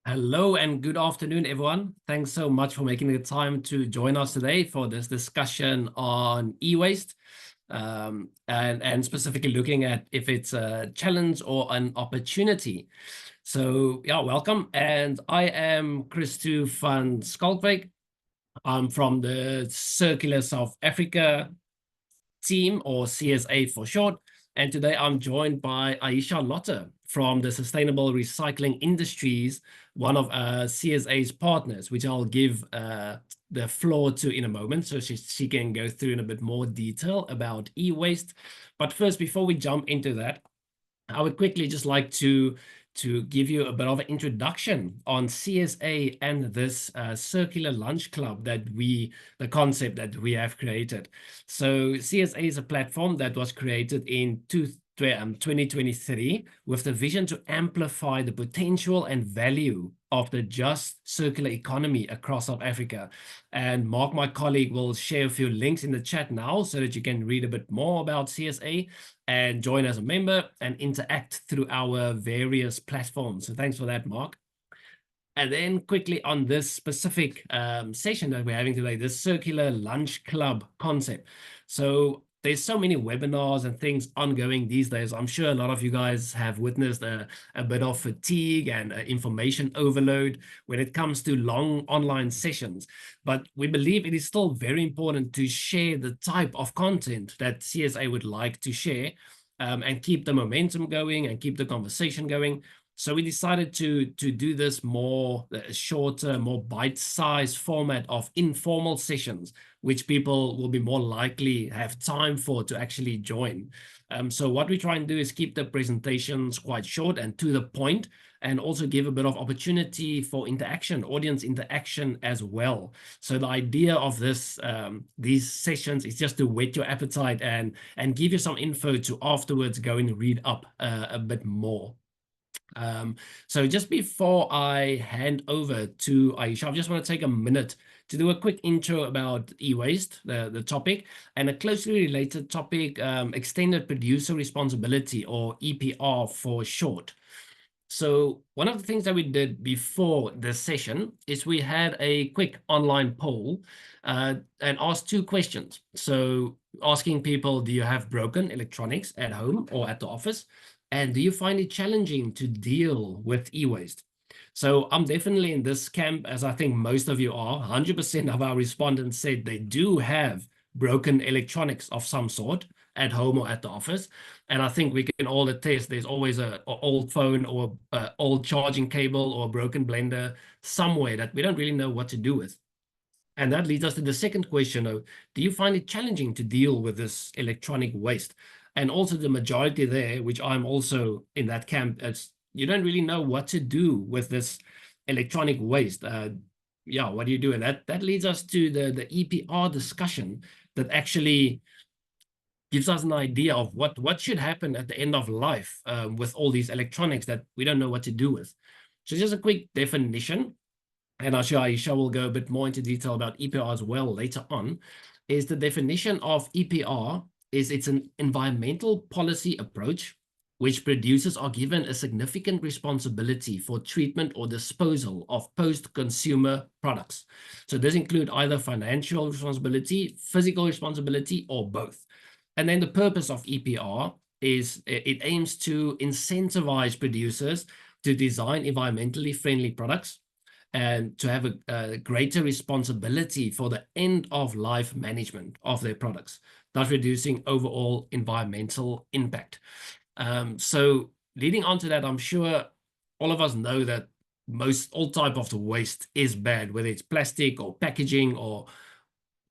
Hello and good afternoon, everyone. Thanks so much for making the time to join us today for this discussion on e-waste, and specifically looking at if it's a challenge or an opportunity. So yeah, welcome. And I am Christo van Skalkwyk. I'm from the Circular South Africa team, or CSA for short. And today I'm joined by Aisha Lotte from the Sustainable Recycling Industries, one of CSA's partners, which I'll give the floor to in a moment, so she can go through in a bit more detail about e-waste. But first, before we jump into that, I would quickly just like to give you a bit of an introduction on CSA and this circular lunch club the concept that we have created. So CSA is a platform that was created in 2023 with the vision to amplify the potential and value of the just circular economy across South Africa. And Mark, my colleague, will share a few links in the chat now so that you can read a bit more about CSA and join as a member and interact through our various platforms. So thanks for that, Mark. And then quickly on this specific session that we're having today, this circular lunch club concept. So there's so many webinars and things ongoing these days. I'm sure a lot of you guys have witnessed a bit of fatigue and information overload when it comes to long online sessions. But we believe it is still very important to share the type of content that CSA would like to share, and keep the momentum going and keep the conversation going. So we decided to do this more shorter, more bite-sized format of informal sessions, which people will be more likely have time for to actually join. So what we try and do is keep the presentations quite short and to the point, and also give a bit of opportunity for interaction, audience interaction as well. So the idea of these sessions is just to whet your appetite and give you some info to afterwards go and read up a bit more. So just before I hand over to Aisha, I just want to take a minute to do a quick intro about e-waste, the topic, and a closely related topic, extended producer responsibility, or EPR for short. So one of the things that we did before this session is we had a quick online poll and asked two questions. So asking people, do you have broken electronics at home or at the office? And do you find it challenging to deal with e-waste? So I'm definitely in this camp, as I think most of you are. 100% of our respondents said they do have broken electronics of some sort at home or at the office. And I think we can all attest there's always an old phone or an old charging cable or a broken blender somewhere that we don't really know what to do with. And that leads us to the second question of, do you find it challenging to deal with this electronic waste? And also the majority there, which I'm also in that camp, as you don't really know what to do with this electronic waste. Yeah, what do you do? And that leads us to the EPR discussion that actually gives us an idea of what should happen at the end of life with all these electronics that we don't know what to do with. So just a quick definition, and I'm sure Aisha will go a bit more into detail about EPR as well later on, is the definition of EPR is it's an environmental policy approach which producers are given a significant responsibility for treatment or disposal of post-consumer products. So this includes either financial responsibility, physical responsibility, or both. And then the purpose of EPR is it aims to incentivize producers to design environmentally friendly products and to have a greater responsibility for the end-of-life management of their products, thus reducing overall environmental impact. So leading on to that, I'm sure all of us know that all type of the waste is bad, whether it's plastic or packaging or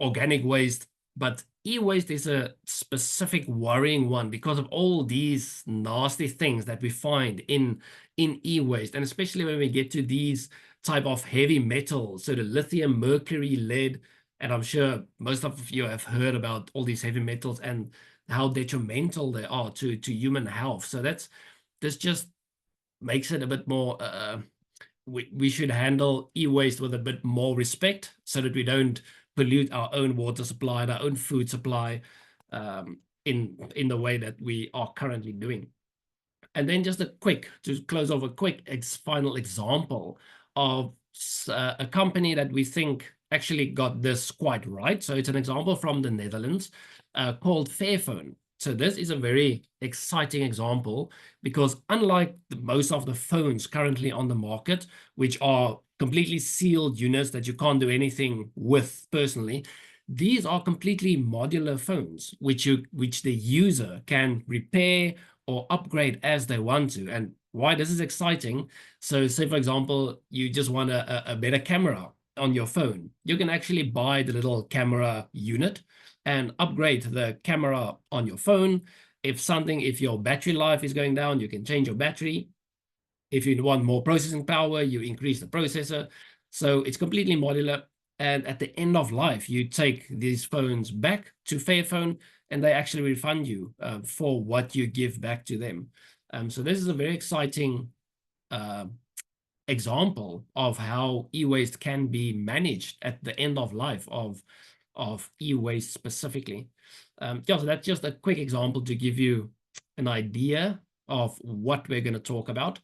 organic waste. But e-waste is a specific worrying one because of all these nasty things that we find in e-waste, and especially when we get to these type of heavy metals, so the lithium, mercury, lead, and I'm sure most of you have heard about all these heavy metals and how detrimental they are to human health. So this just makes it a bit more, we should handle e-waste with a bit more respect so that we don't pollute our own water supply and our own food supply in the way that we are currently doing. And then just to close off, a quick final example of a company that we think actually got this quite right. So it's an example from the Netherlands called Fairphone. So this is a very exciting example because unlike most of the phones currently on the market, which are completely sealed units that you can't do anything with personally, these are completely modular phones, which the user can repair or upgrade as they want to. And why this is exciting, so say, for example, you just want a better camera on your phone. You can actually buy the little camera unit and upgrade the camera on your phone. If your battery life is going down, you can change your battery. If you want more processing power, you increase the processor. So it's completely modular. And at the end of life, you take these phones back to Fairphone, and they actually refund you for what you give back to them. So this is a very exciting example of how e-waste can be managed at the end of life of e-waste specifically. Yeah, so that's just a quick example to give you an idea of what we're going to talk about.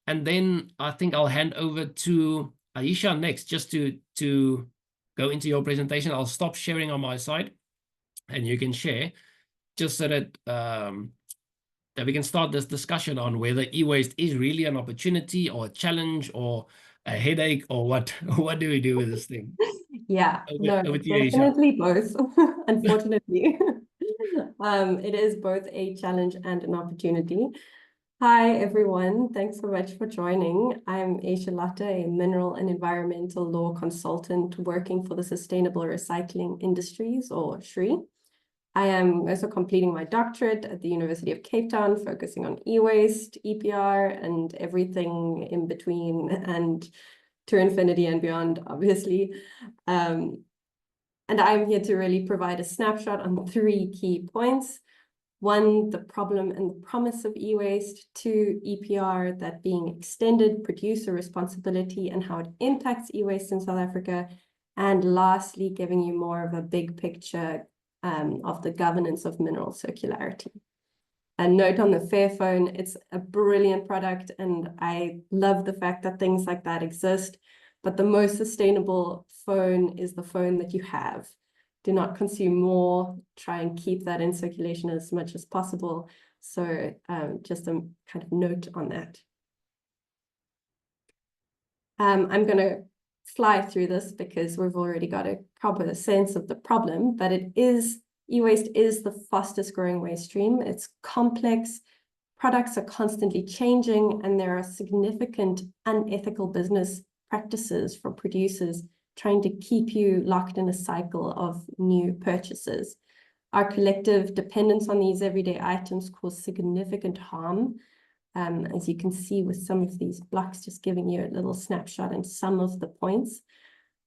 And then I think I'll hand over to Aisha next, just to go into your presentation. I'll stop sharing on my side, and you can share, just so that that we can start this discussion on whether e-waste is really an opportunity or a challenge or a headache, or what what do we do with this thing? Yeah, no, Over to you, Aisha. definitely both, unfortunately. It is both a challenge and an opportunity. Hi, everyone. Thanks so much for joining. I'm Aisha Latte, a mineral and environmental law consultant working for the Sustainable Recycling Industries, or SRI. I am also completing my doctorate at the University of Cape Town, focusing on e-waste, EPR, and everything in between, and to infinity and beyond, obviously. And I'm here to really provide a snapshot on 3 key points. 1, the problem and the promise of e-waste. 2, EPR, that being extended producer responsibility and how it impacts e-waste in South Africa. And lastly, giving you more of a big picture of the governance of mineral circularity. A note on the Fairphone, it's a brilliant product, and I love the fact that things like that exist. But the most sustainable phone is the phone that you have. Do not consume more. Try and keep that in circulation as much as possible. So just a kind of note on that. I'm going to fly through this because we've already got a proper sense of the problem, but e-waste is the fastest growing waste stream. It's complex, products are constantly changing, and there are significant unethical business practices from producers trying to keep you locked in a cycle of new purchases. Our collective dependence on these everyday items cause significant harm, as you can see with some of these blocks, just giving you a little snapshot and some of the points.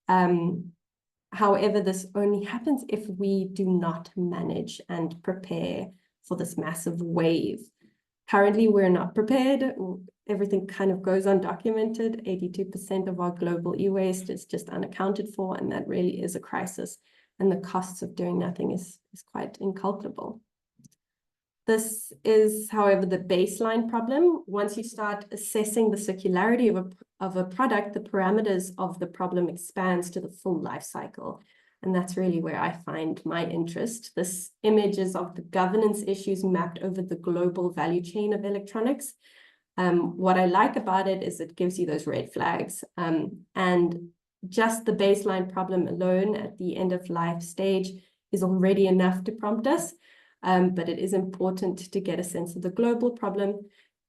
However, this only happens if we do not manage and prepare for this massive wave. Currently, we're not prepared. Everything kind of goes undocumented. 82% of our global e-waste is just unaccounted for, and that really is a crisis. And the costs of doing nothing is quite incalculable. This is, however, the baseline problem. Once you start assessing the circularity of a product, the parameters of the problem expands to the full life cycle. And that's really where I find my interest. This image is of the governance issues mapped over the global value chain of electronics. What I like about it is it gives you those red flags. And just the baseline problem alone at the end of life stage is already enough to prompt us. But it is important to get a sense of the global problem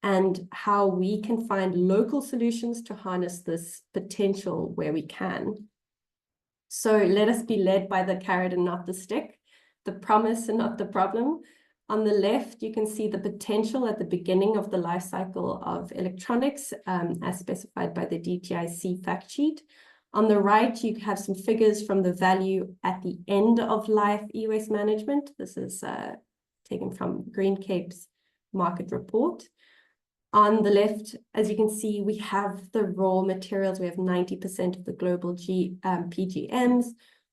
and how we can find local solutions to harness this potential where we can. So let us be led by the carrot and not the stick, the promise and not the problem. On the left, you can see the potential at the beginning of the life cycle of electronics, as specified by the DTIC fact sheet. On the right, you have some figures from the value at the end of life e-waste management. This is taken from Green Cape's market report. On the left, as you can see, we have the raw materials. We have 90% of the global PGMs.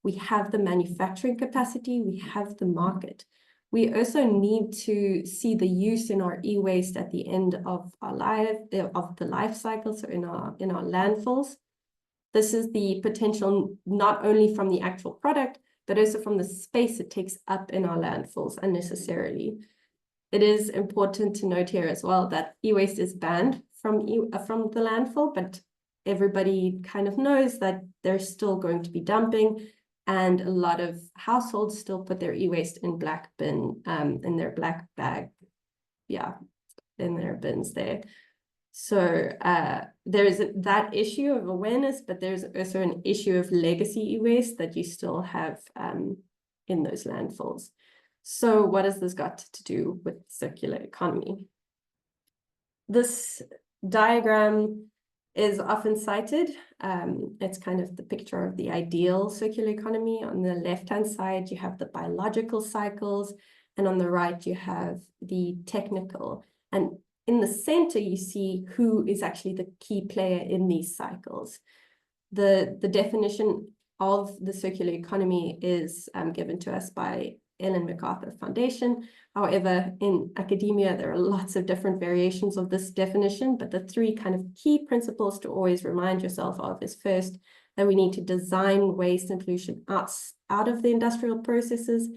We have the manufacturing capacity. We have the market. We also need to see the use in our e-waste at the end of our life cycle, so in our landfills. This is the potential not only from the actual product, but also from the space it takes up in our landfills unnecessarily. It is important to note here as well that e-waste is banned from the landfill, but everybody kind of knows that they're still going to be dumping, and a lot of households still put their e-waste in black bin, in their black bag, in their bins there. So there's that issue of awareness, but there's also an issue of legacy e-waste that you still have in those landfills. So what has this got to do with circular economy? This diagram is often cited. It's kind of the picture of the ideal circular economy. On the left-hand side, you have the biological cycles, and on the right, you have the technical. And in the center, you see who is actually the key player in these cycles. The definition of the circular economy is given to us by Ellen MacArthur Foundation. However, in academia, there are lots of different variations of this definition, but the three kind of key principles to always remind yourself of is first, that we need to design waste and pollution out of the industrial processes.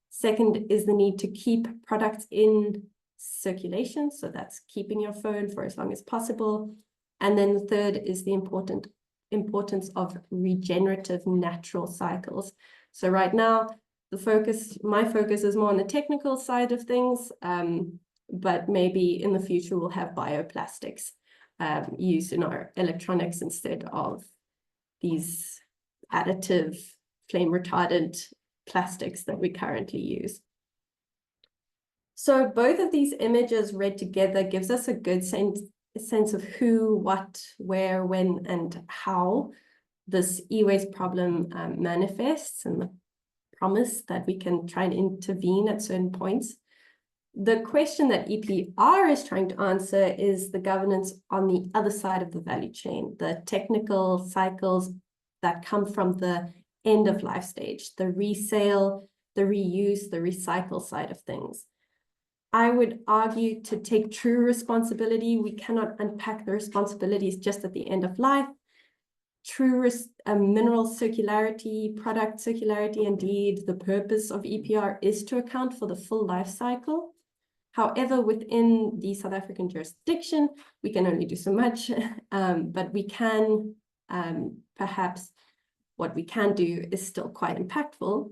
Second is the need to keep products in circulation, so that's keeping your phone for as long as possible. And then the third is the importance of regenerative natural cycles. So right now, my focus is more on the technical side of things, but maybe in the future we'll have bioplastics used in our electronics instead of these additive, flame retardant plastics that we currently use. So both of these images read together gives us a good sense of who, what, where, when, and how this e-waste problem manifests, and the promise that we can try and intervene at certain points. The question that EPR is trying to answer is the governance on the other side of the value chain, the technical cycles that come from the end of life stage, the resale, the reuse, the recycle side of things. I would argue to take true responsibility, we cannot unpack the responsibilities just at the end of life. True mineral circularity, product circularity, indeed, the purpose of EPR is to account for the full life cycle. However, within the South African jurisdiction, we can only do so much, but we can, perhaps what we can do is still quite impactful.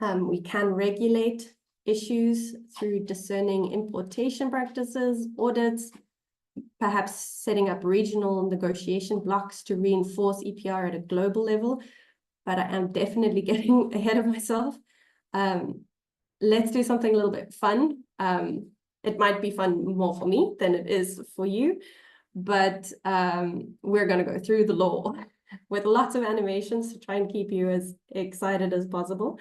We can regulate issues through discerning importation practices, audits, perhaps setting up regional negotiation blocks to reinforce EPR at a global level, but I am definitely getting ahead of myself. Let's do something a little bit fun. It might be fun more for me than it is for you, but we're going to go through the law with lots of animations to try and keep you as excited as possible.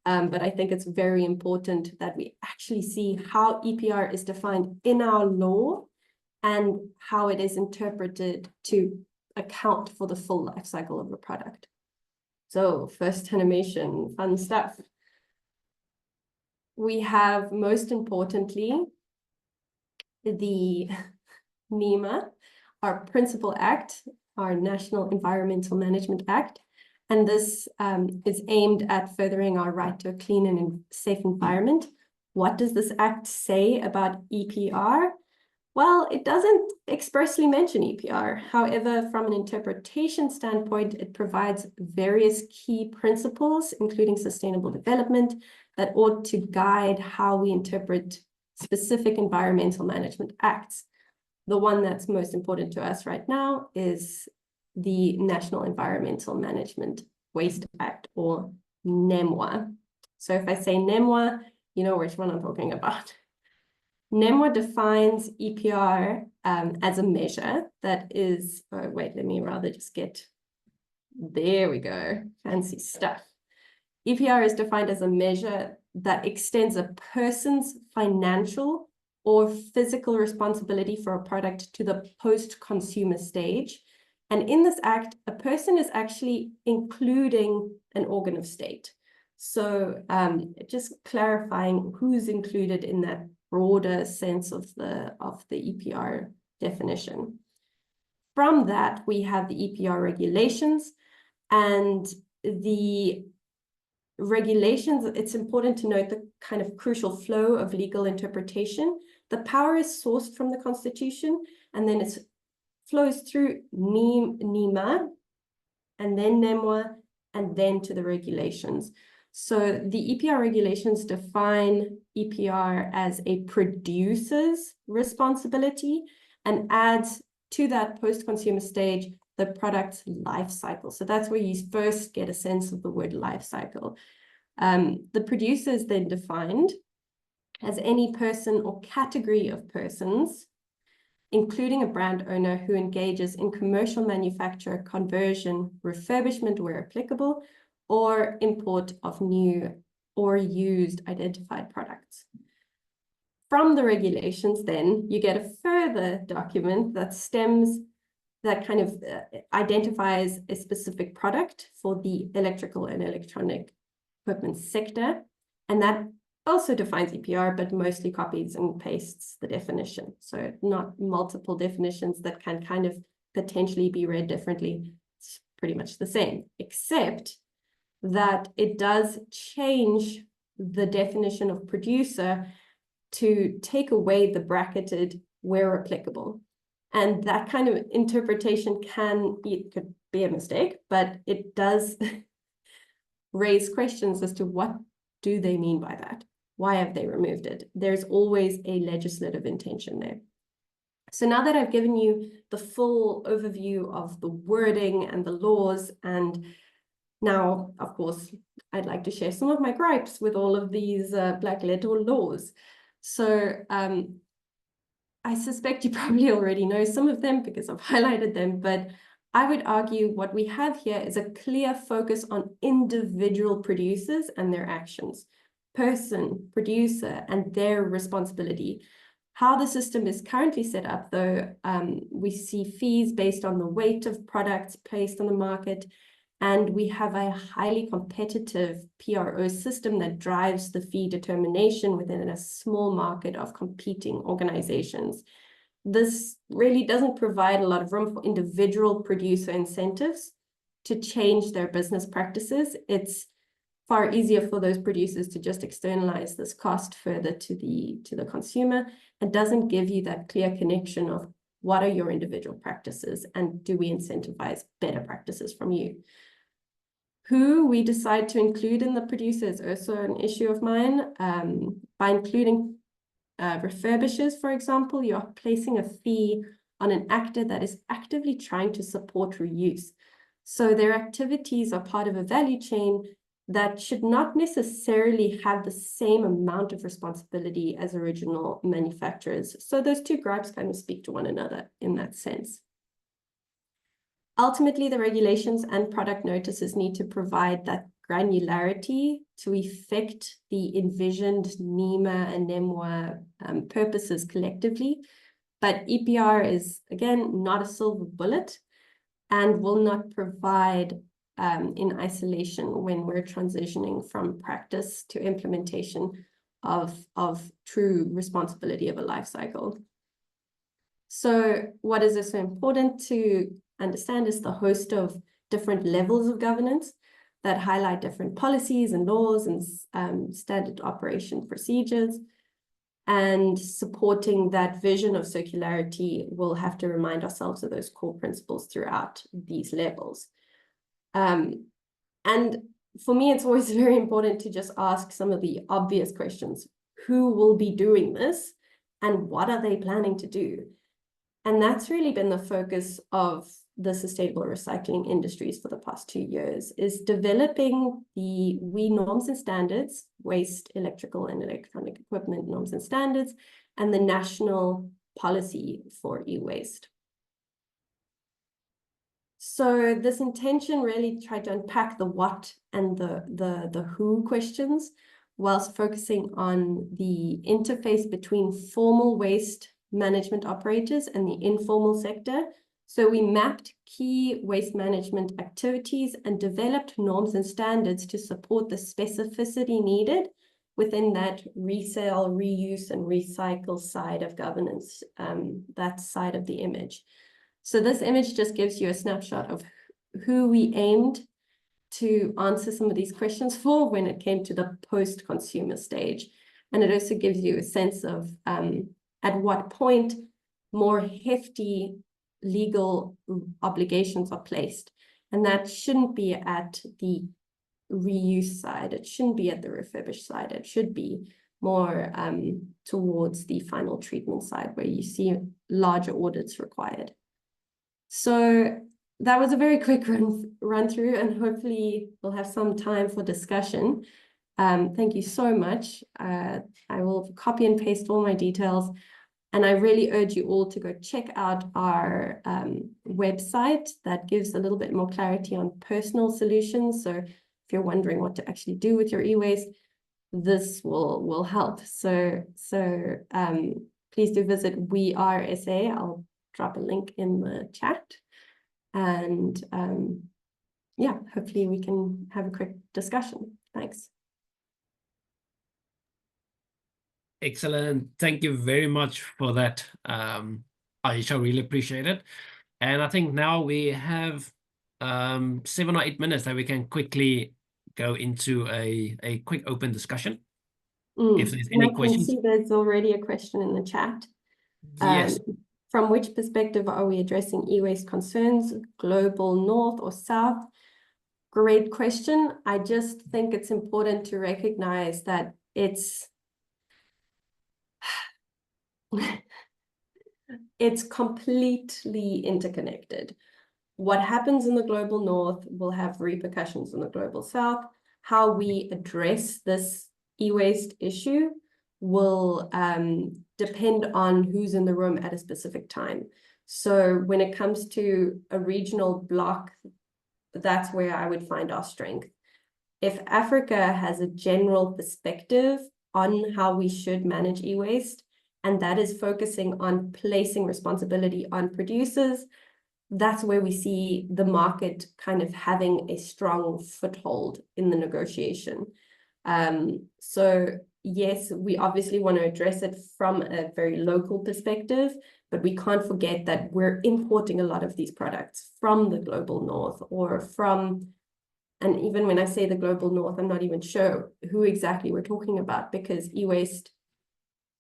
But I think it's very important that we actually see how EPR is defined in our law and how it is interpreted to account for the full life cycle of a product. So first animation, fun stuff. We have, most importantly, the NEMA, our principal act, our National Environmental Management Act. And this is aimed at furthering our right to a clean and safe environment. What does this act say about EPR? Well, it doesn't expressly mention EPR. However, from an interpretation standpoint, it provides various key principles, including sustainable development, that ought to guide how we interpret specific environmental management acts. The one that's most important to us right now is the National Environmental Management Waste Act, or NEMWA. So if I say NEMWA, you know which one I'm talking about. NEMWA defines EPR as a measure that is, oh, wait, let me rather just get, there we go, fancy stuff. EPR is defined as a measure that extends a person's financial or physical responsibility for a product to the post-consumer stage. And in this act, a person is actually including an organ of state. So just clarifying who's included in that broader sense of the EPR definition. From that, we have the EPR regulations, and the regulations, it's important to note the kind of crucial flow of legal interpretation. The power is sourced from the Constitution, and then it flows through NEMA, and then NEMWA, and then to the regulations. So the EPR regulations define EPR as a producer's responsibility and adds to that post-consumer stage the product's life cycle. So that's where you first get a sense of the word life cycle. The producer is then defined as any person or category of persons, including a brand owner, who engages in commercial manufacture, conversion, refurbishment where applicable, or import of new or used identified products. From the regulations, then, you get a further document that kind of identifies a specific product for the electrical and electronic equipment sector, and that also defines EPR, but mostly copies and pastes the definition. So not multiple definitions that can kind of potentially be read differently. It's pretty much the same, except that it does change the definition of producer to take away the bracketed where applicable. And that kind of interpretation could be a mistake, but it does raise questions as to what do they mean by that? Why have they removed it? There's always a legislative intention there. So now that I've given you the full overview of the wording and the laws, and now, of course, I'd like to share some of my gripes with all of these black letter laws. So I suspect you probably already know some of them because I've highlighted them, but I would argue what we have here is a clear focus on individual producers and their actions, person, producer, and their responsibility. How the system is currently set up, though, we see fees based on the weight of products placed on the market, and we have a highly competitive PRO system that drives the fee determination within a small market of competing organizations. This really doesn't provide a lot of room for individual producer incentives to change their business practices. It's far easier for those producers to just externalize this cost further to the consumer, and doesn't give you that clear connection of what are your individual practices and do we incentivize better practices from you. Who we decide to include in the producer is also an issue of mine. By including refurbishers, for example, you are placing a fee on an actor that is actively trying to support reuse. So their activities are part of a value chain that should not necessarily have the same amount of responsibility as original manufacturers. So those two gripes kind of speak to one another in that sense. Ultimately, the regulations and product notices need to provide that granularity to effect the envisioned NEMA and NEMWA purposes collectively. But EPR is, again, not a silver bullet and will not provide in isolation when we're transitioning from practice to implementation of true responsibility of a life cycle. So what is also important to understand is the host of different levels of governance that highlight different policies and laws and standard operation procedures. And supporting that vision of circularity, we'll have to remind ourselves of those core principles throughout these levels. And for me, it's always very important to just ask some of the obvious questions. Who will be doing this and what are they planning to do? And that's really been the focus of the sustainable recycling industries for the past 2 years, is developing the WE norms and standards, waste, electrical and electronic equipment norms and standards, and the national policy for e-waste. So this intention really tried to unpack the what and the who questions, whilst focusing on the interface between formal waste management operators and the informal sector. So we mapped key waste management activities and developed norms and standards to support the specificity needed within that resale, reuse, and recycle side of governance, that side of the image. So this image just gives you a snapshot of who we aimed to answer some of these questions for when it came to the post-consumer stage. And it also gives you a sense of at what point more hefty legal obligations are placed. And that shouldn't be at the reuse side. It shouldn't be at the refurbished side. It should be more towards the final treatment side where you see larger audits required. So that was a very quick run through, and hopefully we'll have some time for discussion. Thank you so much. I will copy and paste all my details. And I really urge you all to go check out our website that gives a little bit more clarity on personal solutions. So if you're wondering what to actually do with your e-waste, this will help. So please do visit We Are SA. I'll drop a link in the chat. And yeah, hopefully we can have a quick discussion. Thanks. Excellent. Thank you very much for that, Aisha. Really appreciate it. And I think now we have 7 or 8 minutes that we can quickly go into a quick open discussion. If there's any questions. I can see there's already a question in the chat. Yes. From which perspective are we addressing e-waste concerns, global north or south? Great question. I just think it's important to recognize that it's completely interconnected. What happens in the global north will have repercussions in the global south. How we address this e-waste issue will depend on who's in the room at a specific time. So when it comes to a regional block, that's where I would find our strength. If Africa has a general perspective on how we should manage e-waste, and that is focusing on placing responsibility on producers, that's where we see the market kind of having a strong foothold in the negotiation. So yes, we obviously want to address it from a very local perspective, but we can't forget that we're importing a lot of these products from the global north or from, and even when I say the global north, I'm not even sure who exactly we're talking about, because e-waste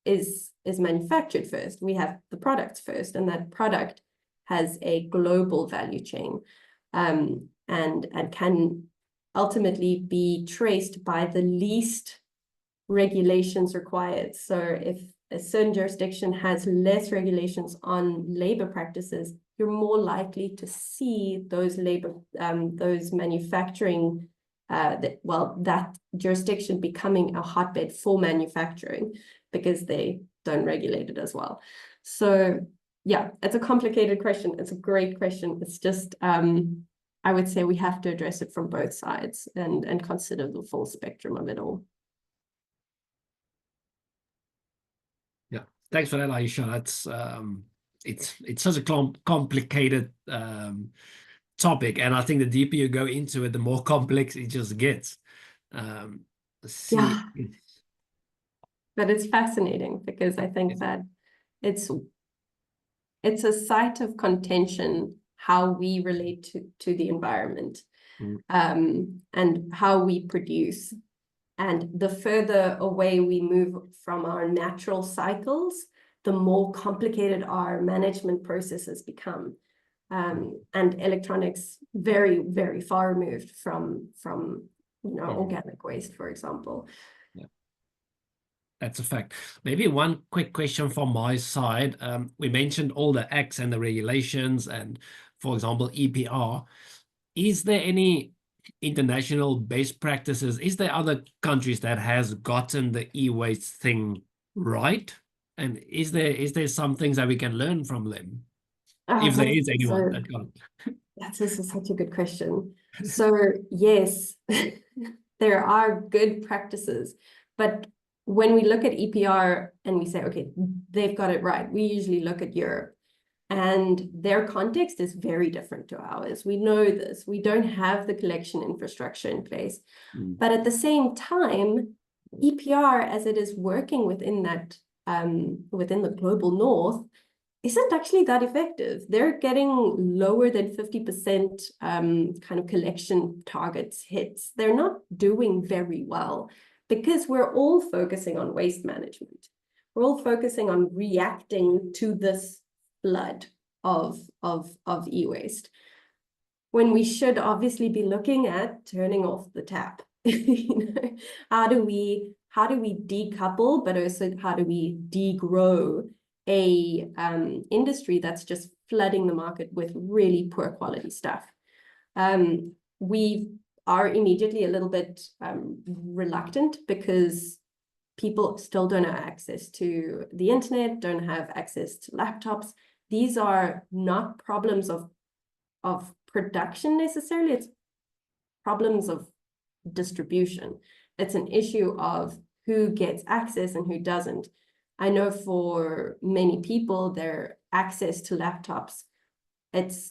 is manufactured first. We have the products first, and that product has a global value chain, and can ultimately be traced by the least regulations required. So if a certain jurisdiction has less regulations on labor practices, you're more likely to see those those manufacturing, that jurisdiction becoming a hotbed for manufacturing because they don't regulate it as well. So yeah, it's a complicated question. It's a great question. It's just, I would say we have to address it from both sides and consider the full spectrum of it all. Yeah, thanks for that, Aisha. That's it's such a complicated topic, and I think the deeper you go into it, the more complex it just gets. Yeah, but it's fascinating because I think that it's a site of contention how we relate to the environment, and how we produce. And the further away we move from our natural cycles, the more complicated our management processes become. And electronics very, very far removed from organic waste, for example. Yeah, that's a fact. Maybe one quick question from my side. We mentioned all the acts and the regulations and, for example, EPR. Is there any international best practices? Is there other countries that has gotten the e-waste thing right? And is there some things that we can learn from them? If there is anyone that got it. That's such a good question. So yes, there are good practices, but when we look at EPR and we say, okay, they've got it right, we usually look at Europe. And their context is very different to ours. We know this. We don't have the collection infrastructure in place. But at the same time, EPR, as it is working within that, within the global north, isn't actually that effective. They're getting lower than 50% kind of collection targets hits. They're not doing very well because we're all focusing on waste management. We're all focusing on reacting to this flood of e-waste, when we should obviously be looking at turning off the tap. You know, how do we decouple, but also how do we degrow a industry that's just flooding the market with really poor quality stuff? We are immediately a little bit reluctant because people still don't have access to the internet, don't have access to laptops. These are not problems of production necessarily, it's problems of distribution. It's an issue of who gets access and who doesn't. I know for many people, their access to laptops, it's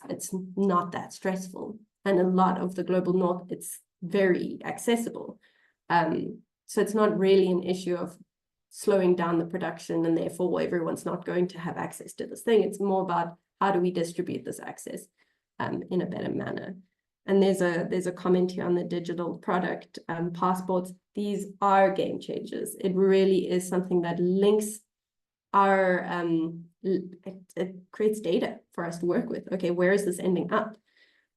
not that stressful. And a lot of the global north, it's very accessible. So it's not really an issue of slowing down the production and therefore everyone's not going to have access to this thing. It's more about how do we distribute this access in a better manner. And there's a comment here on the digital product passports. These are game changers. It really is something that links our, it creates data for us to work with. Okay, where is this ending up?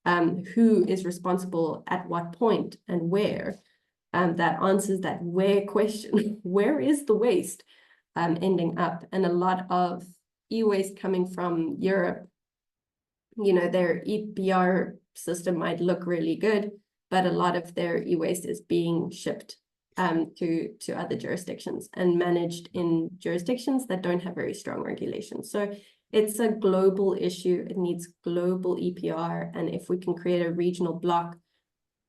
Who is responsible at what point and where? That answers that where question. Where is the waste ending up? And a lot of e-waste coming from Europe, you know, their EPR system might look really good, but a lot of their e-waste is being shipped to other jurisdictions and managed in jurisdictions that don't have very strong regulations. So it's a global issue. It needs global EPR. And if we can create a regional block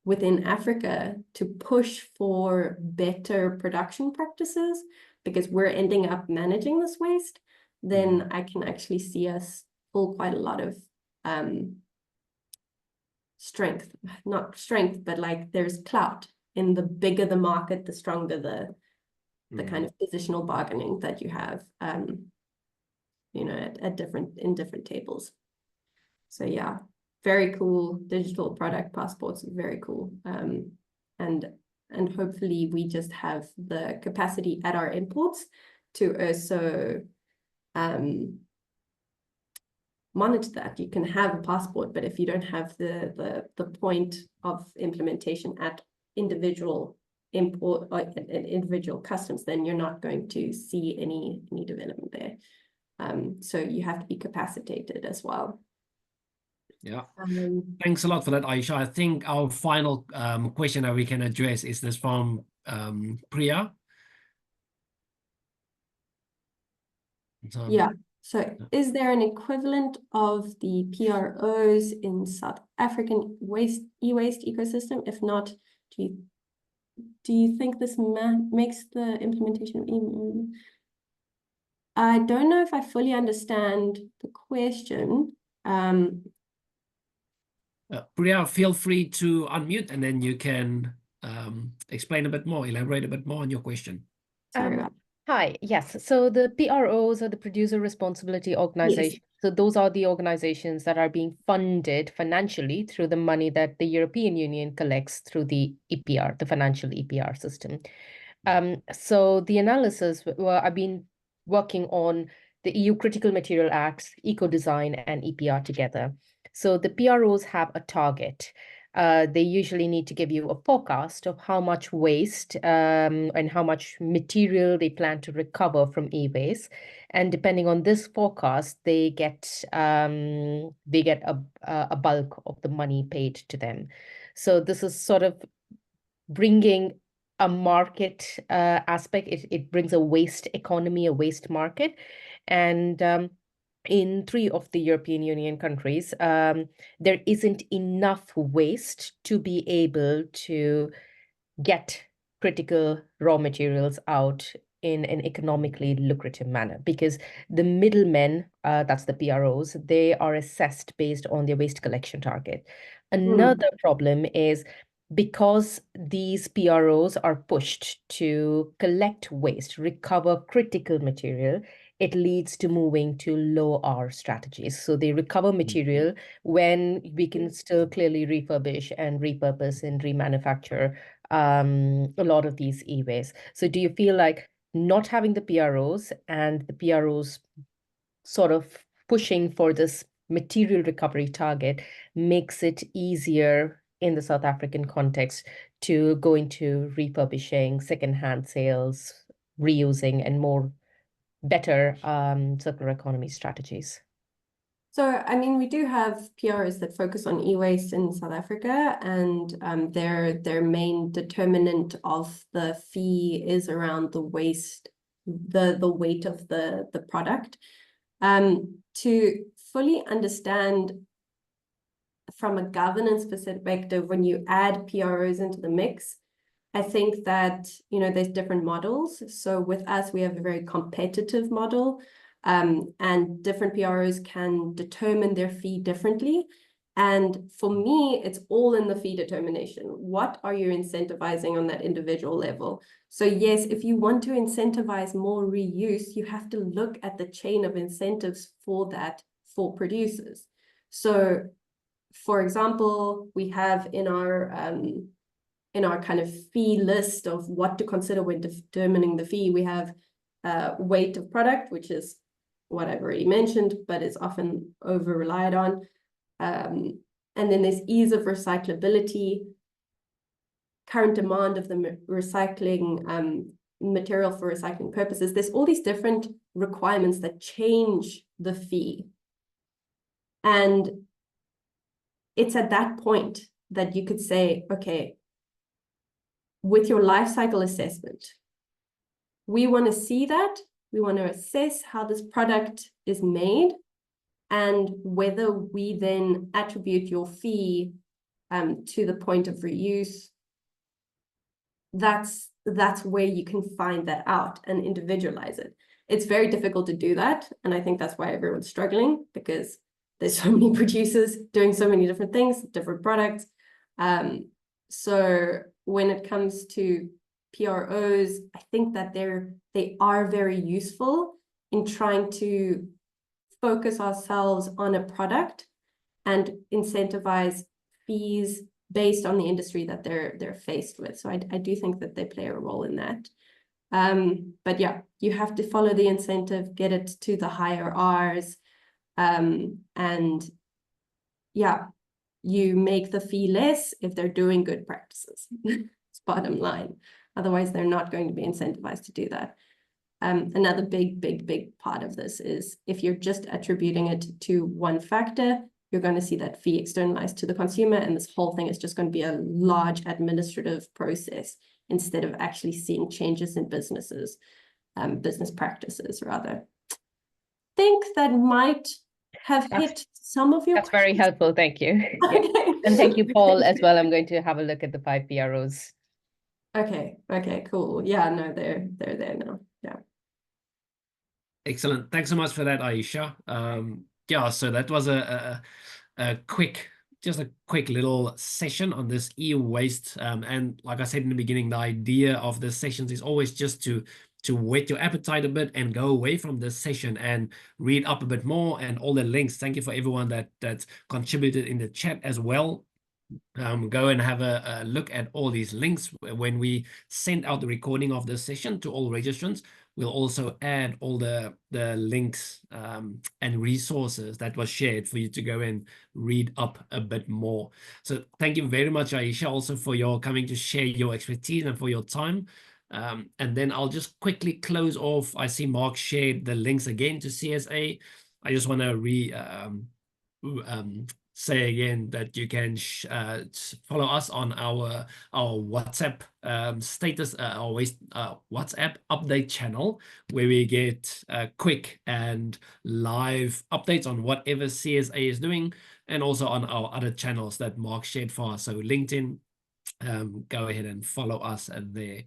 within Africa to push for better production practices, because we're ending up managing this waste, then I can actually see us pull quite a lot of strength, not strength, but like there's clout in the bigger the market, the stronger the kind of positional bargaining that you have, you know, at different tables. So yeah, very cool digital product passports, very cool. And hopefully we just have the capacity at our imports to also monitor that. You can have a passport, but if you don't have the point of implementation at individual import or individual customs, then you're not going to see any development there. So you have to be capacitated as well. Yeah. Thanks a lot for that, Aisha. I think our final question that we can address is this from Priya. Yeah. So is there an equivalent of the PROs in South African e-waste ecosystem? If not, do you think this makes the implementation of I don't know if I fully understand the question. Priya, feel free to unmute and then you can explain a bit more, elaborate a bit more on your question. Sorry about that. Hi, yes. So the PROs are the producer responsibility organizations. Yes. So those are the organizations that are being funded financially through the money that the European Union collects through the EPR, the financial EPR system. So the analysis, I've been working on the EU Critical Material Acts, Eco-Design, and EPR together. So the PROs have a target. They usually need to give you a forecast of how much waste and how much material they plan to recover from e-waste. And depending on this forecast, they get a bulk of the money paid to them. So this is sort of bringing a market aspect. It brings a waste economy, a waste market. And in 3 of the European Union countries, there isn't enough waste to be able to get critical raw materials out in an economically lucrative manner, because the middlemen, that's the PROs, they are assessed based on their waste collection target. Another problem is because these PROs are pushed to collect waste, recover critical material, it leads to moving to low R strategies. So they recover material when we can still clearly refurbish and repurpose and remanufacture a lot of these e-waste. So do you feel like not having the PROs and the PROs sort of pushing for this material recovery target makes it easier in the South African context to go into refurbishing, secondhand sales, reusing, and more better circular economy strategies? So, I mean, we do have PRs that focus on e-waste in South Africa, and their main determinant of the fee is around the waste, the weight of the product. To fully understand from a governance perspective, when you add PROs into the mix, I think that, you know, there's different models. So with us, we have a very competitive model, and different PROs can determine their fee differently. And for me, it's all in the fee determination. What are you incentivizing on that individual level? So yes, if you want to incentivize more reuse, you have to look at the chain of incentives for that for producers. So for example, we have in our kind of fee list of what to consider when determining the fee, we have weight of product, which is what I've already mentioned, but is often over relied on. And then there's ease of recyclability, current demand of the recycling material for recycling purposes. There's all these different requirements that change the fee. And it's at that point that you could say, okay, with your life cycle assessment, we want to see that, we want to assess how this product is made, and whether we then attribute your fee to the point of reuse. That's where you can find that out and individualize it. It's very difficult to do that, and I think that's why everyone's struggling, because there's so many producers doing so many different things, different products. So when it comes to PROs, I think that they are very useful in trying to focus ourselves on a product and incentivize fees based on the industry that they're faced with. So I do think that they play a role in that. But yeah, you have to follow the incentive, get it to the higher R's, and yeah, you make the fee less if they're doing good practices. It's bottom line. Otherwise, they're not going to be incentivized to do that. Another big part of this is if you're just attributing it to one factor, you're going to see that fee externalized to the consumer, and this whole thing is just going to be a large administrative process instead of actually seeing changes in businesses, business practices rather. I think that might have hit some of your That's questions. very helpful, thank you. Okay. Yeah. And thank you, Paul, as well. I'm going to have a look at the 5 PROs. Okay, cool. Yeah, no, they're there now. Yeah. Excellent. Thanks so much for that, Aisha. Yeah, so that was a quick little session on this e-waste. And like I said in the beginning, the idea of the sessions is always just to whet your appetite a bit and go away from this session and read up a bit more, and all the links. Thank you for everyone that contributed in the chat as well. Go and have a look at all these links. When we send out the recording of this session to all registrants, we'll also add all the links and resources that was shared for you to go and read up a bit more. So thank you very much, Aisha, also for your coming to share your expertise and for your time. And then I'll just quickly close off. I see Mark shared the links again to CSA. I just want to say again that you can follow us on our WhatsApp status, always WhatsApp update channel, where we get quick and live updates on whatever CSA is doing, and also on our other channels that Mark shared for us. So LinkedIn, go ahead and follow us there.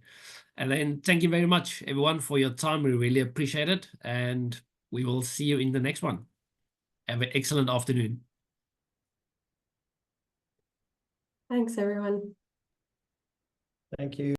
And then thank you very much, everyone, for your time. We really appreciate it. And we will see you in the next one. Have an excellent afternoon. Thanks, everyone. Thank you.